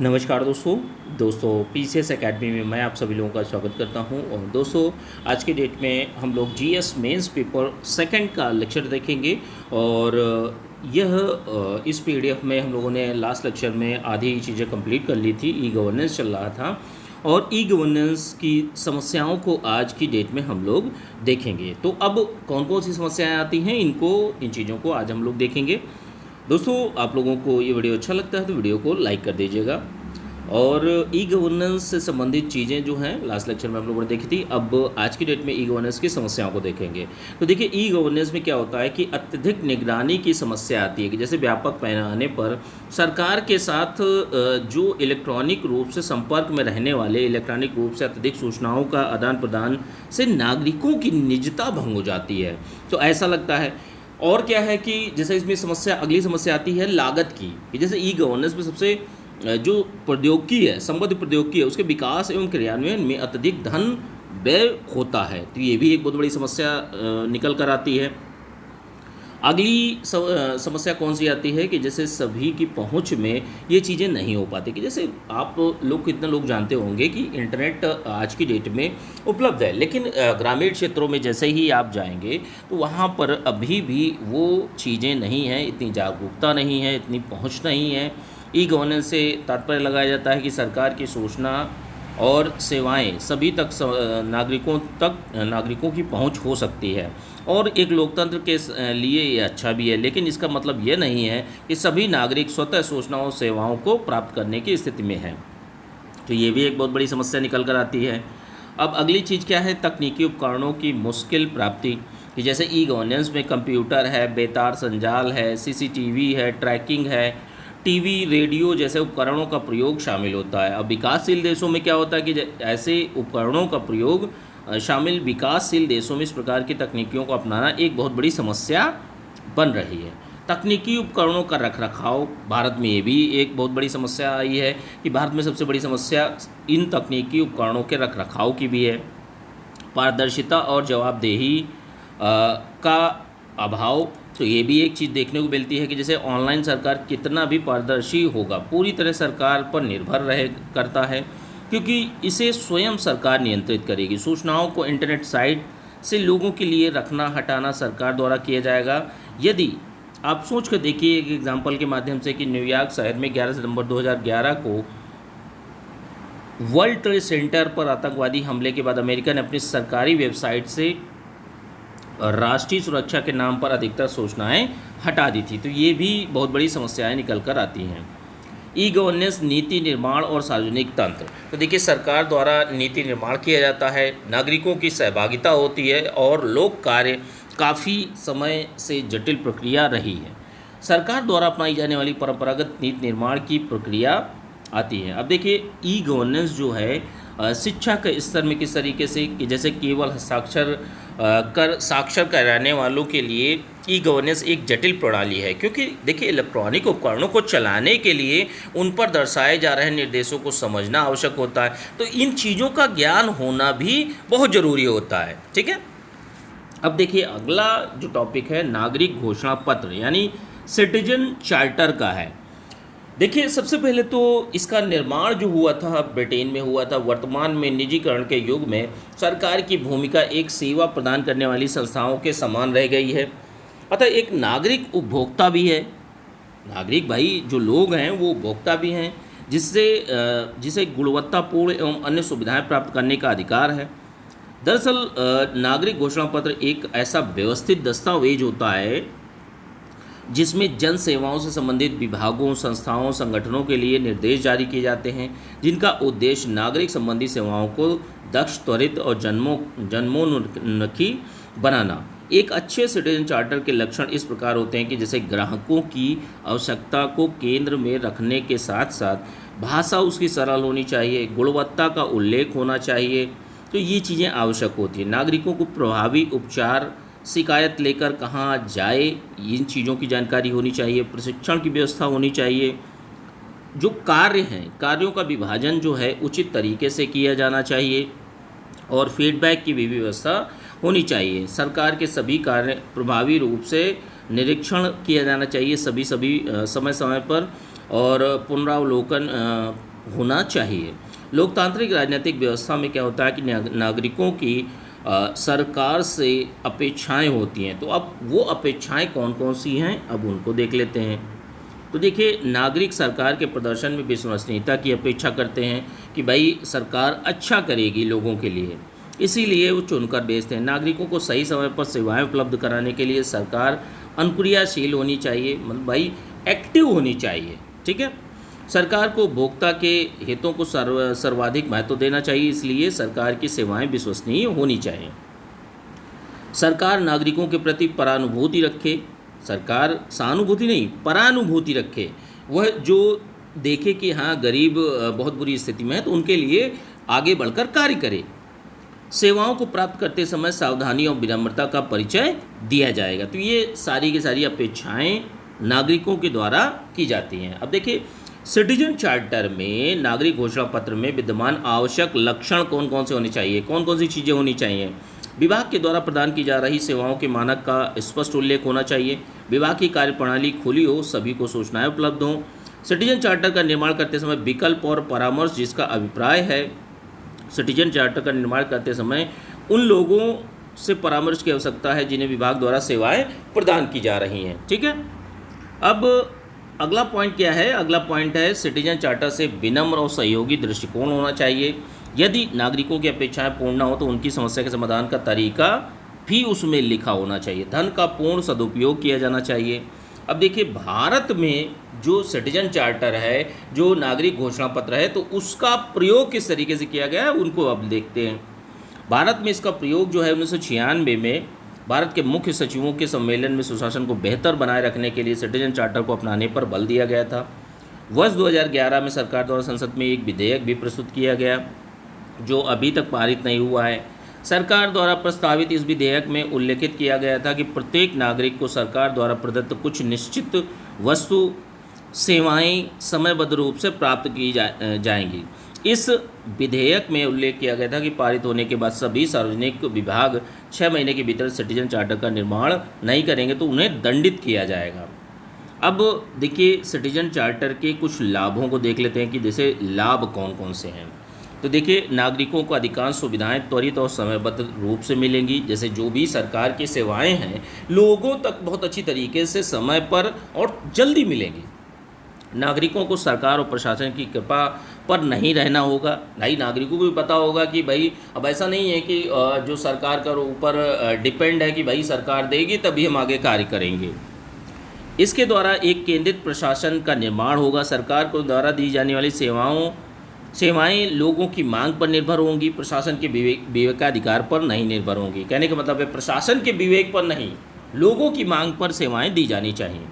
नमस्कार दोस्तों PCS academy में मैं आप सभी लोगों का स्वागत करता हूं। और दोस्तों आज के डेट में हम लोग जीएस मेंस पेपर सेकंड का लेक्चर देखेंगे। और इस पीडीएफ में हम लोगों ने लास्ट लेक्चर में आधी चीज़ें कंप्लीट कर ली थी। ई गवर्नेंस चल रहा था और ई गवर्नेंस की समस्याओं को आज की डेट में हम लोग देखेंगे। तो अब कौन कौन सी समस्याएं आती हैं इन चीज़ों को आज हम लोग देखेंगे। दोस्तों आप लोगों को ये वीडियो अच्छा लगता है तो वीडियो को लाइक कर दीजिएगा। और ई गवर्नेंस से संबंधित चीज़ें जो हैं लास्ट लेक्चर में हम लोगों ने देखी थी। अब आज की डेट में ई गवर्नेंस की समस्याओं को देखेंगे। तो देखिए ई गवर्नेंस में क्या होता है कि अत्यधिक निगरानी की समस्या आती है कि जैसे व्यापक पैमाने पर सरकार के साथ जो इलेक्ट्रॉनिक रूप से संपर्क में रहने वाले इलेक्ट्रॉनिक रूप से अत्यधिक सूचनाओं का आदान प्रदान से नागरिकों की निजता भंग हो जाती है। तो ऐसा लगता है। और क्या है कि जैसे इसमें अगली समस्या आती है लागत की कि जैसे ई गवर्नेंस में सबसे जो प्रौद्योगिकी है संबद्ध प्रौद्योगिकी है उसके विकास एवं क्रियान्वयन में अत्यधिक धन व्यय होता है। तो ये भी एक बहुत बड़ी समस्या निकल कर आती है। अगली समस्या कौन सी आती है कि जैसे सभी की पहुंच में ये चीज़ें नहीं हो पाती कि जैसे आप लोग कितने लोग जानते होंगे कि इंटरनेट आज की डेट में उपलब्ध है, लेकिन ग्रामीण क्षेत्रों में जैसे ही आप जाएंगे तो वहाँ पर अभी भी वो चीज़ें नहीं हैं, इतनी जागरूकता नहीं है, इतनी पहुँच नहीं है। ई गवर्नेंस से तात्पर्य लगाया जाता है कि सरकार की सूचना और सेवाएं सभी तक नागरिकों की पहुंच हो सकती है। और एक लोकतंत्र के लिए ये अच्छा भी है, लेकिन इसका मतलब ये नहीं है कि सभी नागरिक स्वतः सूचनाओं और सेवाओं को प्राप्त करने की स्थिति में हैं। तो ये भी एक बहुत बड़ी समस्या निकल कर आती है। अब अगली चीज़ क्या है, तकनीकी उपकरणों की मुश्किल प्राप्ति कि जैसे ई गवर्नेंस में कंप्यूटर है, बेतार संजाल है, सीसीटीवी है, ट्रैकिंग है, टीवी रेडियो जैसे उपकरणों का प्रयोग शामिल होता है। अब विकासशील देशों में क्या होता है कि ऐसे उपकरणों का प्रयोग शामिल विकासशील देशों में इस प्रकार की तकनीकियों को अपनाना एक बहुत बड़ी समस्या बन रही है। तकनीकी उपकरणों का रखरखाव, भारत में ये भी एक बहुत बड़ी समस्या आई है कि भारत में सबसे बड़ी समस्या इन तकनीकी उपकरणों के रखरखाव की भी है। पारदर्शिता और जवाबदेही का अभाव, तो ये भी एक चीज़ देखने को मिलती है कि जैसे ऑनलाइन सरकार कितना भी पारदर्शी होगा पूरी तरह सरकार पर निर्भर करता है, क्योंकि इसे स्वयं सरकार नियंत्रित करेगी। सूचनाओं को इंटरनेट साइट से लोगों के लिए रखना हटाना सरकार द्वारा किया जाएगा। यदि आप सोच कर देखिए एक एग्जाम्पल के माध्यम से कि न्यूयॉर्क शहर में 11 सितंबर 2011 को वर्ल्ड ट्रेड सेंटर पर आतंकवादी हमले के बाद अमेरिका ने अपनी सरकारी वेबसाइट से राष्ट्रीय सुरक्षा के नाम पर अधिकतर सूचनाएं हटा दी थी। तो ये भी बहुत बड़ी समस्याएं निकल कर आती हैं। ई गवर्नेंस नीति निर्माण और सार्वजनिक तंत्र, तो देखिए सरकार द्वारा नीति निर्माण किया जाता है, नागरिकों की सहभागिता होती है और लोक कार्य काफ़ी समय से जटिल प्रक्रिया रही है। सरकार द्वारा अपनाई जाने वाली परंपरागत नीति निर्माण की प्रक्रिया आती है। अब देखिए ई गवर्नेंस जो है शिक्षा के स्तर में किस तरीके से कि जैसे केवल साक्षर कराने वालों के लिए ई गवर्नेंस एक जटिल प्रणाली है, क्योंकि देखिए इलेक्ट्रॉनिक उपकरणों को चलाने के लिए उन पर दर्शाए जा रहे निर्देशों को समझना आवश्यक होता है। तो इन चीज़ों का ज्ञान होना भी बहुत ज़रूरी होता है। ठीक है। अब देखिए अगला जो टॉपिक है नागरिक घोषणा पत्र यानी सिटीजन चार्टर का है। देखिए सबसे पहले तो इसका निर्माण जो हुआ था ब्रिटेन में हुआ था। वर्तमान में निजीकरण के युग में सरकार की भूमिका एक सेवा प्रदान करने वाली संस्थाओं के समान रह गई है। अतः एक नागरिक उपभोक्ता भी है। नागरिक भाई जो लोग हैं वो उपभोक्ता भी हैं, जिसे गुणवत्तापूर्ण एवं अन्य सुविधाएं प्राप्त करने का अधिकार है। दरअसल नागरिक घोषणा पत्र एक ऐसा व्यवस्थित दस्तावेज होता है जिसमें जन सेवाओं से संबंधित विभागों, संस्थाओं, संगठनों के लिए निर्देश जारी किए जाते हैं, जिनका उद्देश्य नागरिक संबंधी सेवाओं को दक्ष, त्वरित और जन्मोन्मुखी बनाना। एक अच्छे सिटीजन चार्टर के लक्षण इस प्रकार होते हैं कि जैसे ग्राहकों की आवश्यकता को केंद्र में रखने के साथ साथ भाषा उसकी सरल होनी चाहिए, गुणवत्ता का उल्लेख होना चाहिए। तो ये चीज़ें आवश्यक होती हैं। नागरिकों को प्रभावी उपचार, शिकायत लेकर कहाँ जाए, इन चीज़ों की जानकारी होनी चाहिए। प्रशिक्षण की व्यवस्था होनी चाहिए। जो कार्य हैं, कार्यों का विभाजन जो है उचित तरीके से किया जाना चाहिए और फीडबैक की भी व्यवस्था होनी चाहिए। सरकार के सभी कार्य प्रभावी रूप से निरीक्षण किया जाना चाहिए समय समय पर। और पुनरावलोकन होना चाहिए। लोकतांत्रिक राजनीतिक व्यवस्था में क्या होता है कि नागरिकों की सरकार से अपेक्षाएं होती हैं। तो अब वो अपेक्षाएं कौन कौन सी हैं, अब उनको देख लेते हैं। तो देखिए, नागरिक सरकार के प्रदर्शन में विश्वसनीयता की अपेक्षा करते हैं कि भाई सरकार अच्छा करेगी लोगों के लिए, इसीलिए वो चुनकर भेजते हैं। नागरिकों को सही समय पर सेवाएं उपलब्ध कराने के लिए सरकार अनुक्रियाशील होनी चाहिए, मतलब भाई एक्टिव होनी चाहिए। ठीक है, सरकार को उपभोक्ता के हितों को सर्वाधिक महत्व देना चाहिए, इसलिए सरकार की सेवाएं विश्वसनीय होनी चाहिए। सरकार नागरिकों के प्रति परानुभूति रखे, सरकार सहानुभूति नहीं परानुभूति रखे, वह जो देखे कि हाँ गरीब बहुत बुरी स्थिति में है तो उनके लिए आगे बढ़कर कार्य करे। सेवाओं को प्राप्त करते समय सावधानी और विनम्रता का परिचय दिया जाएगा। तो ये सारी की सारी अपेक्षाएं नागरिकों के द्वारा की जाती हैं। अब देखिए, सिटीजन चार्टर में, नागरिक घोषणा पत्र में विद्यमान आवश्यक लक्षण कौन कौन से होने चाहिए, कौन कौन सी चीज़ें होनी चाहिए। विभाग के द्वारा प्रदान की जा रही सेवाओं के मानक का स्पष्ट उल्लेख होना चाहिए। विभाग की कार्यप्रणाली खुली हो, सभी को सूचनाएं उपलब्ध हों। सिटीजन चार्टर का निर्माण करते समय विकल्प और परामर्श जिसका अभिप्राय है, सिटीजन चार्टर का निर्माण करते समय उन लोगों से परामर्श की आवश्यकता है जिन्हें विभाग द्वारा सेवाएं प्रदान की जा रही हैं। ठीक है, अब अगला पॉइंट क्या है, अगला पॉइंट है सिटीजन चार्टर से विनम्र और सहयोगी दृष्टिकोण होना चाहिए। यदि नागरिकों की अपेक्षाएं पूर्ण न हो तो उनकी समस्या के समाधान का तरीका भी उसमें लिखा होना चाहिए। धन का पूर्ण सदुपयोग किया जाना चाहिए। अब देखिए, भारत में जो सिटीजन चार्टर है, जो नागरिक घोषणा पत्र है, तो उसका प्रयोग किस तरीके से किया गया है उनको अब देखते हैं। भारत में इसका प्रयोग जो है 1996 में भारत के मुख्य सचिवों के सम्मेलन में सुशासन को बेहतर बनाए रखने के लिए सिटीजन चार्टर को अपनाने पर बल दिया गया था। वर्ष 2011 में सरकार द्वारा संसद में एक विधेयक भी प्रस्तुत किया गया जो अभी तक पारित नहीं हुआ है। सरकार द्वारा प्रस्तावित इस विधेयक में उल्लेखित किया गया था कि प्रत्येक नागरिक को सरकार द्वारा प्रदत्त कुछ निश्चित वस्तु सेवाएं समयबद्ध रूप से प्राप्त की जाएंगी। इस विधेयक में उल्लेख किया गया था कि पारित होने के बाद सभी सार्वजनिक विभाग 6 महीने के भीतर सिटीजन चार्टर का निर्माण नहीं करेंगे तो उन्हें दंडित किया जाएगा। अब देखिए, सिटीजन चार्टर के कुछ लाभों को देख लेते हैं कि जैसे लाभ कौन कौन से हैं। तो देखिए, नागरिकों को अधिकांश सुविधाएं त्वरित और समयबद्ध रूप से मिलेंगी। जैसे जो भी सरकार की सेवाएं हैं लोगों तक बहुत अच्छी तरीके से समय पर और जल्दी मिलेंगी। नागरिकों को सरकार और प्रशासन की कृपा पर नहीं रहना होगा। भाई नागरिकों को भी पता होगा कि भाई अब ऐसा नहीं है कि जो सरकार के ऊपर डिपेंड है कि भाई सरकार देगी तभी हम आगे कार्य करेंगे। इसके द्वारा एक केंद्रित प्रशासन का निर्माण होगा। सरकार को द्वारा दी जाने वाली सेवाएं लोगों की मांग पर निर्भर होंगी, प्रशासन के विवेकाधिकार पर नहीं निर्भर होंगी। कहने का मतलब है प्रशासन के विवेक पर नहीं, लोगों की मांग पर सेवाएं दी जानी चाहिए।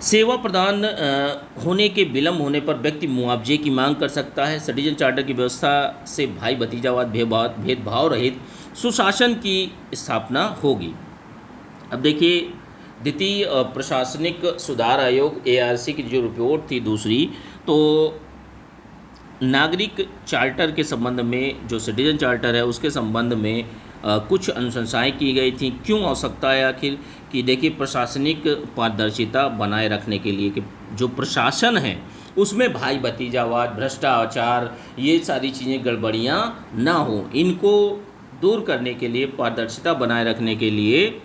सेवा प्रदान होने के विलम्ब होने पर व्यक्ति मुआवजे की मांग कर सकता है। सिटीजन चार्टर की व्यवस्था से भाई भतीजावाद भेदभाव रहित सुशासन की स्थापना होगी। अब देखिए, द्वितीय प्रशासनिक सुधार आयोग ARC की जो रिपोर्ट थी दूसरी, तो नागरिक चार्टर के संबंध में, जो सिटीजन चार्टर है उसके संबंध में कुछ अनुशंसाएं की गई थी। क्यों आवश्यकता है आखिर, कि देखिए प्रशासनिक पारदर्शिता बनाए रखने के लिए कि जो प्रशासन है उसमें भाई भतीजावाद, भ्रष्टाचार, ये सारी चीज़ें गड़बड़ियाँ ना हो, इनको दूर करने के लिए, पारदर्शिता बनाए रखने के लिए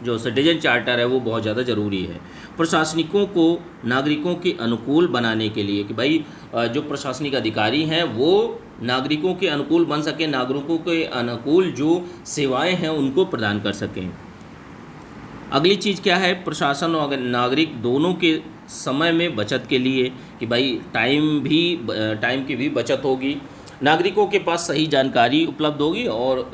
जो सिटीजन चार्टर है वो बहुत ज़्यादा ज़रूरी है। प्रशासनिकों को नागरिकों के अनुकूल बनाने के लिए कि भाई जो प्रशासनिक अधिकारी हैं वो नागरिकों के अनुकूल बन सकें, नागरिकों के अनुकूल जो सेवाएं हैं उनको प्रदान कर सकें। अगली चीज़ क्या है, प्रशासन और नागरिक दोनों के समय में बचत के लिए कि भाई टाइम की भी बचत होगी, नागरिकों के पास सही जानकारी उपलब्ध होगी और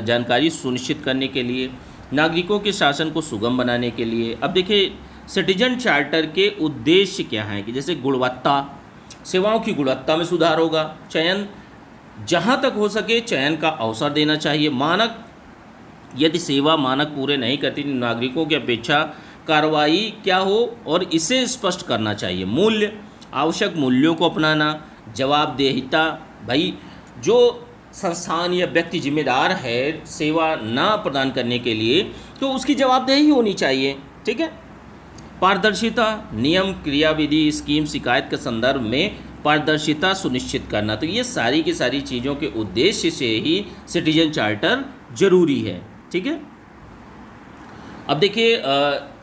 जानकारी सुनिश्चित करने के लिए, नागरिकों के शासन को सुगम बनाने के लिए। अब देखिए, सिटीजन चार्टर के उद्देश्य क्या हैं कि जैसे गुणवत्ता, सेवाओं की गुणवत्ता में सुधार होगा, चयन, जहाँ तक हो सके चयन का अवसर देना चाहिए, मानक, यदि सेवा मानक पूरे नहीं करती नागरिकों की अपेक्षा कार्रवाई क्या हो और इसे स्पष्ट करना चाहिए, मूल्य, आवश्यक मूल्यों को अपनाना, जवाबदेहिता, भाई जो संस्थान या व्यक्ति जिम्मेदार है सेवा ना प्रदान करने के लिए तो उसकी जवाबदेही होनी चाहिए। ठीक है, पारदर्शिता, नियम, क्रियाविधि, स्कीम, शिकायत के संदर्भ में पारदर्शिता सुनिश्चित करना। तो ये सारी की सारी चीज़ों के उद्देश्य से ही सिटीजन चार्टर जरूरी है। ठीक है, अब देखिए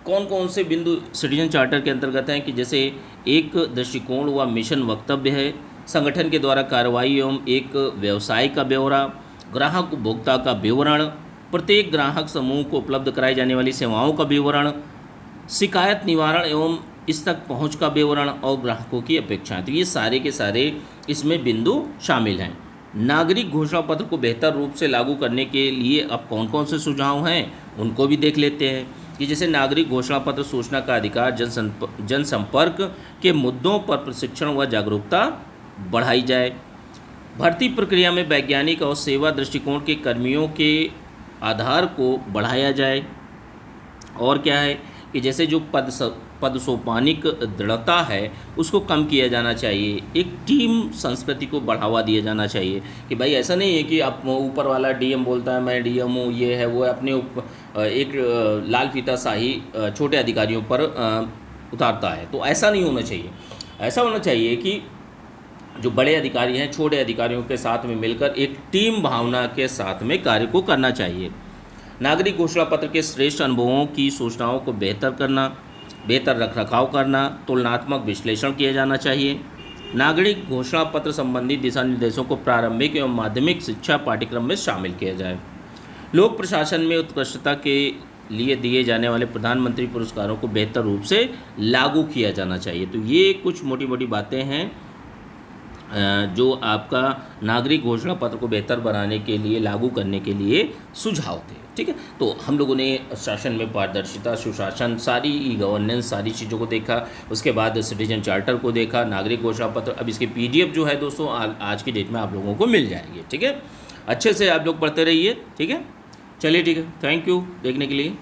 कौन कौन से बिंदु सिटीजन चार्टर के अंतर्गत हैं कि जैसे एक दृष्टिकोण व मिशन वक्तव्य है, संगठन के द्वारा कार्रवाई एवं एक व्यवसाय का ब्यौरा, ग्राहक उपभोक्ता का विवरण, प्रत्येक ग्राहक समूह को उपलब्ध कराई जाने वाली सेवाओं का विवरण, शिकायत निवारण एवं इस तक पहुंच का विवरण और ग्राहकों की अपेक्षाएं। तो ये सारे के सारे इसमें बिंदु शामिल हैं। नागरिक घोषणा पत्र को बेहतर रूप से लागू करने के लिए अब कौन कौन से सुझाव हैं उनको भी देख लेते हैं कि जैसे नागरिक घोषणा पत्र, सूचना का अधिकार, जनसंपर्क के मुद्दों पर प्रशिक्षण व जागरूकता बढ़ाई जाए, भर्ती प्रक्रिया में वैज्ञानिक और सेवा दृष्टिकोण के कर्मियों के आधार को बढ़ाया जाए, और क्या है कि जैसे जो पद सोपानिक दृढ़ता है उसको कम किया जाना चाहिए, एक टीम संस्कृति को बढ़ावा दिया जाना चाहिए कि भाई ऐसा नहीं है कि आप ऊपर वाला डीएम बोलता है मैं डीएम हूँ, ये है वो है, अपने एक लाल फीता शाही छोटे अधिकारियों पर उतारता है। तो ऐसा नहीं होना चाहिए। ऐसा होना चाहिए कि जो बड़े अधिकारी हैं छोटे अधिकारियों के साथ में मिलकर एक टीम भावना के साथ में कार्य को करना चाहिए। नागरिक घोषणा पत्र के श्रेष्ठ अनुभवों की सूचनाओं को बेहतर करना, बेहतर रखरखाव करना, तुलनात्मक विश्लेषण किया जाना चाहिए। नागरिक घोषणा पत्र संबंधी दिशा निर्देशों को प्रारंभिक एवं माध्यमिक शिक्षा पाठ्यक्रम में शामिल किया जाए। लोक प्रशासन में उत्कृष्टता के लिए दिए जाने वाले प्रधानमंत्री पुरस्कारों को बेहतर रूप से लागू किया जाना चाहिए। तो ये कुछ मोटी मोटी बातें हैं जो आपका नागरिक घोषणा पत्र को बेहतर बनाने के लिए, लागू करने के लिए सुझाव थे। ठीक है, तो हम लोगों ने शासन में पारदर्शिता, सुशासन, सारी ई गवर्नेंस, सारी चीज़ों को देखा। उसके बाद सिटीजन चार्टर को देखा, नागरिक घोषणा पत्र। अब इसकी PDF जो है दोस्तों आज की डेट में आप लोगों को मिल जाएगी। ठीक है, अच्छे से आप लोग पढ़ते रहिए। ठीक है, चलिए ठीक है, थैंक यू देखने के लिए।